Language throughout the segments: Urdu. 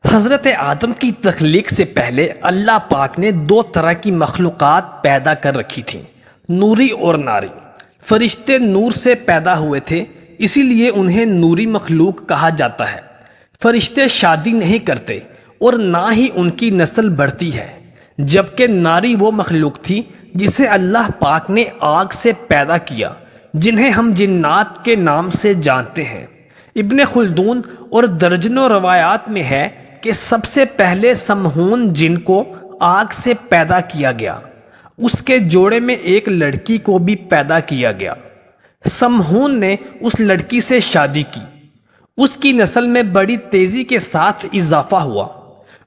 حضرت آدم کی تخلیق سے پہلے اللہ پاک نے دو طرح کی مخلوقات پیدا کر رکھی تھیں، نوری اور ناری۔ فرشتے نور سے پیدا ہوئے تھے، اسی لیے انہیں نوری مخلوق کہا جاتا ہے۔ فرشتے شادی نہیں کرتے اور نہ ہی ان کی نسل بڑھتی ہے، جبکہ ناری وہ مخلوق تھی جسے اللہ پاک نے آگ سے پیدا کیا، جنہیں ہم جنات کے نام سے جانتے ہیں۔ ابن خلدون اور درجنوں روایات میں ہے کہ سب سے پہلے سمہون جن کو آگ سے پیدا کیا گیا، اس کے جوڑے میں ایک لڑکی کو بھی پیدا کیا گیا۔ سمہون نے اس لڑکی سے شادی کی، اس کی نسل میں بڑی تیزی کے ساتھ اضافہ ہوا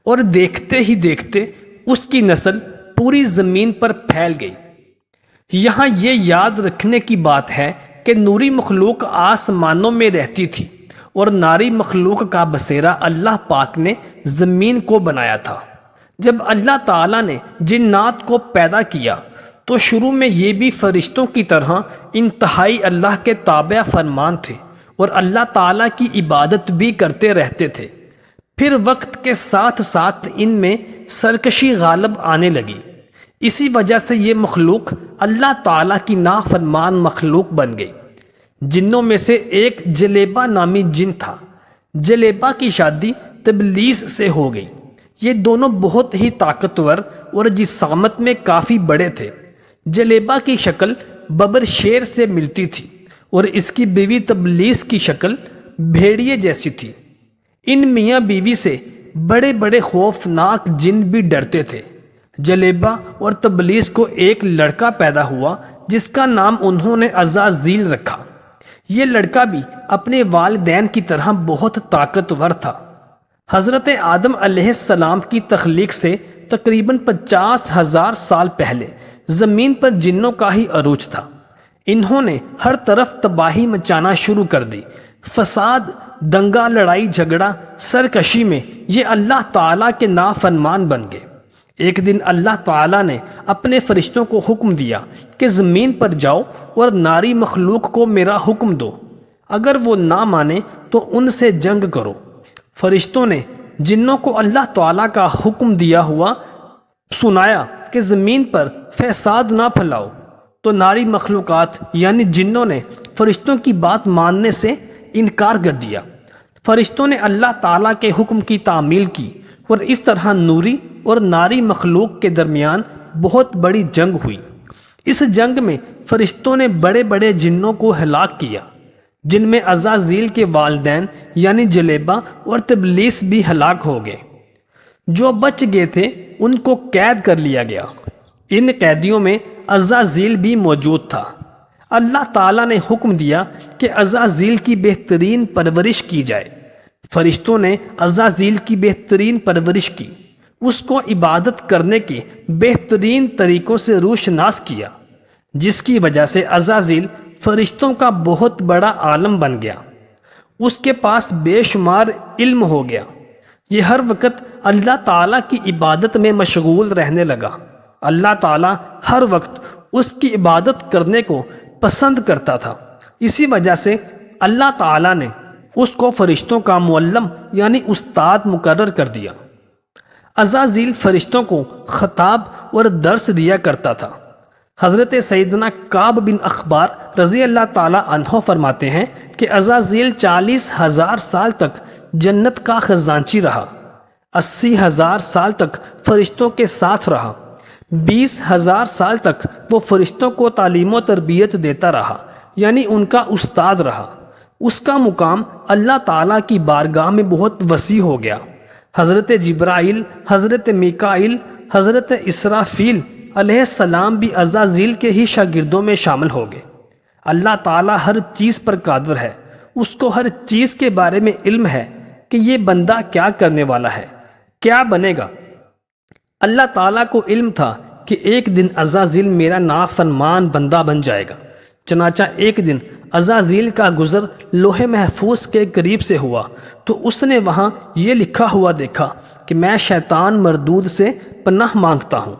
اور دیکھتے ہی دیکھتے اس کی نسل پوری زمین پر پھیل گئی۔ یہاں یہ یاد رکھنے کی بات ہے کہ نوری مخلوق آسمانوں میں رہتی تھی اور ناری مخلوق کا بسیرا اللہ پاک نے زمین کو بنایا تھا۔ جب اللہ تعالیٰ نے جنات کو پیدا کیا تو شروع میں یہ بھی فرشتوں کی طرح انتہائی اللہ کے تابع فرمان تھے اور اللہ تعالیٰ کی عبادت بھی کرتے رہتے تھے۔ پھر وقت کے ساتھ ساتھ ان میں سرکشی غالب آنے لگی، اسی وجہ سے یہ مخلوق اللہ تعالیٰ کی نافرمان مخلوق بن گئی۔ جنوں میں سے ایک جلیبہ نامی جن تھا۔ جلیبہ کی شادی تبلیس سے ہو گئی۔ یہ دونوں بہت ہی طاقتور اور جسامت میں کافی بڑے تھے۔ جلیبہ کی شکل ببر شیر سے ملتی تھی اور اس کی بیوی تبلیس کی شکل بھیڑیے جیسی تھی۔ ان میاں بیوی سے بڑے بڑے خوفناک جن بھی ڈرتے تھے۔ جلیبہ اور تبلیس کو ایک لڑکا پیدا ہوا جس کا نام انہوں نے عزازیل رکھا۔ یہ لڑکا بھی اپنے والدین کی طرح بہت طاقتور تھا۔ حضرت آدم علیہ السلام کی تخلیق سے تقریباً 50,000 سال پہلے زمین پر جنوں کا ہی عروج تھا۔ انہوں نے ہر طرف تباہی مچانا شروع کر دی۔ فساد، دنگا، لڑائی جھگڑا، سرکشی میں یہ اللہ تعالیٰ کے نافرمان بن گئے۔ ایک دن اللہ تعالیٰ نے اپنے فرشتوں کو حکم دیا کہ زمین پر جاؤ اور ناری مخلوق کو میرا حکم دو، اگر وہ نہ مانے تو ان سے جنگ کرو۔ فرشتوں نے جنوں کو اللہ تعالیٰ کا حکم دیا ہوا سنایا کہ زمین پر فساد نہ پھیلاؤ، تو ناری مخلوقات یعنی جنوں نے فرشتوں کی بات ماننے سے انکار کر دیا۔ فرشتوں نے اللہ تعالیٰ کے حکم کی تعمیل کی اور اس طرح نوری اور ناری مخلوق کے درمیان بہت بڑی جنگ ہوئی۔ اس جنگ میں فرشتوں نے بڑے بڑے جنوں کو ہلاک کیا، جن میں عزازیل کے والدین یعنی جلیبہ اور تبلیس بھی ہلاک ہو گئے۔ جو بچ گئے تھے ان کو قید کر لیا گیا۔ ان قیدیوں میں عزازیل بھی موجود تھا۔ اللہ تعالیٰ نے حکم دیا کہ عزازیل کی بہترین پرورش کی جائے۔ فرشتوں نے عزازیل کی بہترین پرورش کی، اس کو عبادت کرنے کے بہترین طریقوں سے روشناس کیا، جس کی وجہ سے عزازیل فرشتوں کا بہت بڑا عالم بن گیا۔ اس کے پاس بے شمار علم ہو گیا۔ یہ ہر وقت اللہ تعالیٰ کی عبادت میں مشغول رہنے لگا۔ اللہ تعالیٰ ہر وقت اس کی عبادت کرنے کو پسند کرتا تھا، اسی وجہ سے اللہ تعالیٰ نے اس کو فرشتوں کا معلم یعنی استاد مقرر کر دیا۔ عزازیل فرشتوں کو خطاب اور درس دیا کرتا تھا۔ حضرت سیدنا کعب بن اخبار رضی اللہ تعالیٰ عنہ فرماتے ہیں کہ عزازیل 40,000 سال تک جنت کا خزانچی رہا، 80,000 سال تک فرشتوں کے ساتھ رہا، 20,000 سال تک وہ فرشتوں کو تعلیم و تربیت دیتا رہا، یعنی ان کا استاد رہا۔ اس کا مقام اللہ تعالیٰ کی بارگاہ میں بہت وسیع ہو گیا۔ حضرت جبرائیل، حضرت میکائیل، حضرت اسرافیل علیہ السلام بھی عزازیل کے ہی شاگردوں میں شامل ہو گئے۔ اللہ تعالیٰ ہر چیز پر قادر ہے، اس کو ہر چیز کے بارے میں علم ہے کہ یہ بندہ کیا کرنے والا ہے، کیا بنے گا۔ اللہ تعالیٰ کو علم تھا کہ ایک دن عزازیل میرا نافرمان بندہ بن جائے گا۔ چنانچہ ایک دن عزازیل کا گزر لوح محفوظ کے قریب سے ہوا تو اس نے وہاں یہ لکھا ہوا دیکھا کہ میں شیطان مردود سے پناہ مانگتا ہوں۔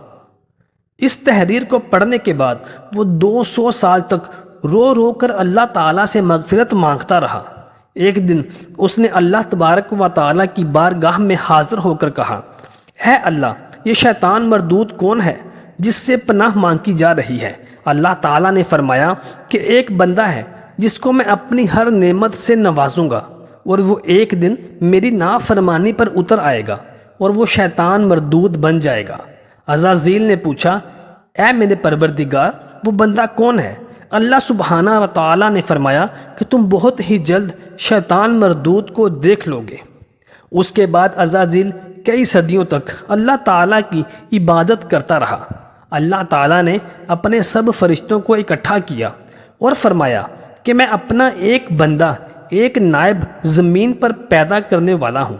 اس تحریر کو پڑھنے کے بعد وہ 200 سال تک رو رو کر اللہ تعالیٰ سے مغفرت مانگتا رہا۔ ایک دن اس نے اللہ تبارک و تعالیٰ کی بارگاہ میں حاضر ہو کر کہا، اے اللہ، یہ شیطان مردود کون ہے جس سے پناہ مانگی جا رہی ہے؟ اللہ تعالیٰ نے فرمایا کہ ایک بندہ ہے جس کو میں اپنی ہر نعمت سے نوازوں گا، اور وہ ایک دن میری نافرمانی پر اتر آئے گا اور وہ شیطان مردود بن جائے گا۔ عزازیل نے پوچھا، اے میرے پروردگار، وہ بندہ کون ہے؟ اللہ سبحانہ و تعالیٰ نے فرمایا کہ تم بہت ہی جلد شیطان مردود کو دیکھ لو گے۔ اس کے بعد عزازیل کئی صدیوں تک اللہ تعالیٰ کی عبادت کرتا رہا۔ اللہ تعالیٰ نے اپنے سب فرشتوں کو اکٹھا کیا اور فرمایا کہ میں اپنا ایک بندہ، ایک نائب زمین پر پیدا کرنے والا ہوں۔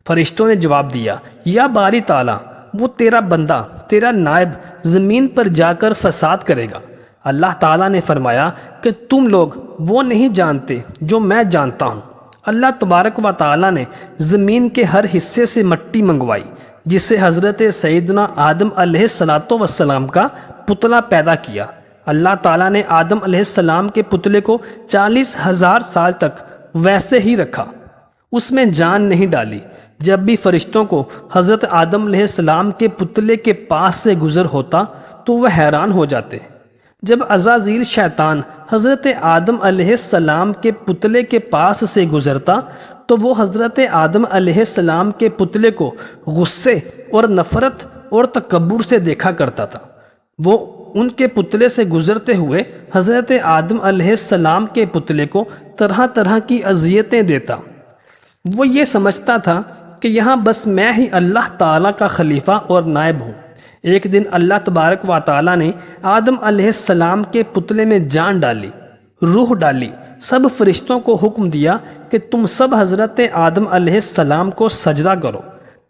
فرشتوں نے جواب دیا، یا باری تعالیٰ، وہ تیرا بندہ، تیرا نائب زمین پر جا کر فساد کرے گا۔ اللہ تعالیٰ نے فرمایا کہ تم لوگ وہ نہیں جانتے جو میں جانتا ہوں۔ اللہ تبارک و تعالیٰ نے زمین کے ہر حصے سے مٹی منگوائی، جس سے حضرت سیدنا آدم علیہ السلام کا پتلا پیدا کیا۔ اللہ تعالیٰ نے آدم علیہ السلام کے پتلے کو 40,000 سال تک ویسے ہی رکھا، اس میں جان نہیں ڈالی۔ جب بھی فرشتوں کو حضرت آدم علیہ السلام کے پتلے کے پاس سے گزر ہوتا تو وہ حیران ہو جاتے۔ جب عزازیل شیطان حضرت آدم علیہ السلام کے پتلے کے پاس سے گزرتا تو وہ حضرت آدم علیہ السلام کے پتلے کو غصے اور نفرت اور تکبر سے دیکھا کرتا تھا۔ وہ ان کے پتلے سے گزرتے ہوئے حضرت آدم علیہ السلام کے پتلے کو طرح طرح کی اذیتیں دیتا۔ وہ یہ سمجھتا تھا کہ یہاں بس میں ہی اللہ تعالیٰ کا خلیفہ اور نائب ہوں۔ ایک دن اللہ تبارک و تعالیٰ نے آدم علیہ السلام کے پتلے میں جان ڈالی، روح ڈالی۔ سب فرشتوں کو حکم دیا کہ تم سب حضرت آدم علیہ السلام کو سجدہ کرو۔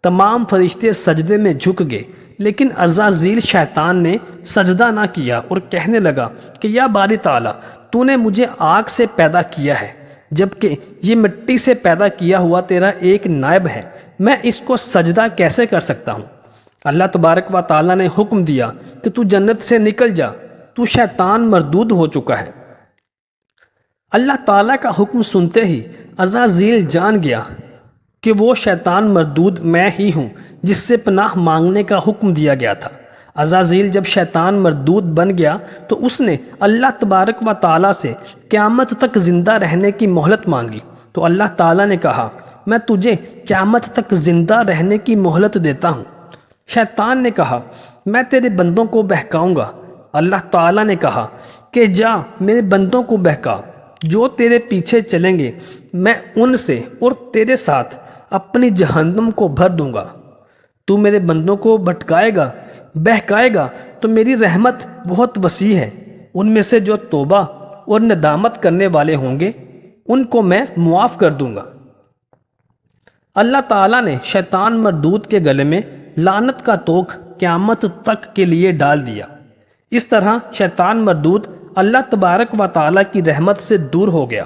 تمام فرشتے سجدے میں جھک گئے، لیکن عزازیل شیطان نے سجدہ نہ کیا اور کہنے لگا کہ یا باری تعالیٰ، تو نے مجھے آگ سے پیدا کیا ہے، جبکہ یہ مٹی سے پیدا کیا ہوا تیرا ایک نائب ہے، میں اس کو سجدہ کیسے کر سکتا ہوں؟ اللہ تبارک و تعالیٰ نے حکم دیا کہ تو جنت سے نکل جا، تو شیطان مردود ہو چکا ہے۔ اللہ تعالیٰ کا حکم سنتے ہی عزازیل جان گیا کہ وہ شیطان مردود میں ہی ہوں جس سے پناہ مانگنے کا حکم دیا گیا تھا۔ عزازیل جب شیطان مردود بن گیا تو اس نے اللہ تبارک و تعالیٰ سے قیامت تک زندہ رہنے کی مہلت مانگی، تو اللہ تعالیٰ نے کہا، میں تجھے قیامت تک زندہ رہنے کی مہلت دیتا ہوں۔ شیطان نے کہا، میں تیرے بندوں کو بہکاؤں گا۔ اللہ تعالیٰ نے کہا کہ جا میرے بندوں کو بہکا، جو تیرے پیچھے چلیں گے میں ان سے اور تیرے ساتھ اپنی جہنم کو بھر دوں گا۔ تو میرے بندوں کو بھٹکائے گا، بہکائے گا تو میری رحمت بہت وسیع ہے، ان میں سے جو توبہ اور ندامت کرنے والے ہوں گے ان کو میں معاف کر دوں گا۔ اللہ تعالیٰ نے شیطان مردود کے گلے میں لعنت کا توق قیامت تک کے لیے ڈال دیا۔ اس طرح شیطان مردود اللہ تبارک و تعالیٰ کی رحمت سے دور ہو گیا۔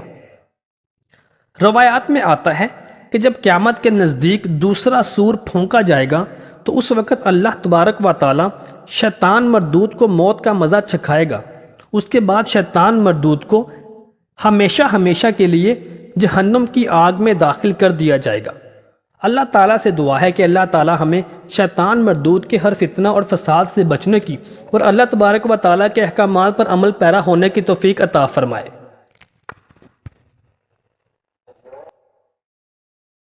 روایات میں آتا ہے کہ جب قیامت کے نزدیک دوسرا سور پھونکا جائے گا تو اس وقت اللہ تبارک و تعالیٰ شیطان مردود کو موت کا مزہ چکھائے گا۔ اس کے بعد شیطان مردود کو ہمیشہ ہمیشہ کے لیے جہنم کی آگ میں داخل کر دیا جائے گا۔ اللہ تعالیٰ سے دعا ہے کہ اللہ تعالیٰ ہمیں شیطان مردود کے ہر فتنہ اور فساد سے بچنے کی اور اللہ تبارک و تعالیٰ کے احکامات پر عمل پیرا ہونے کی توفیق عطا فرمائے۔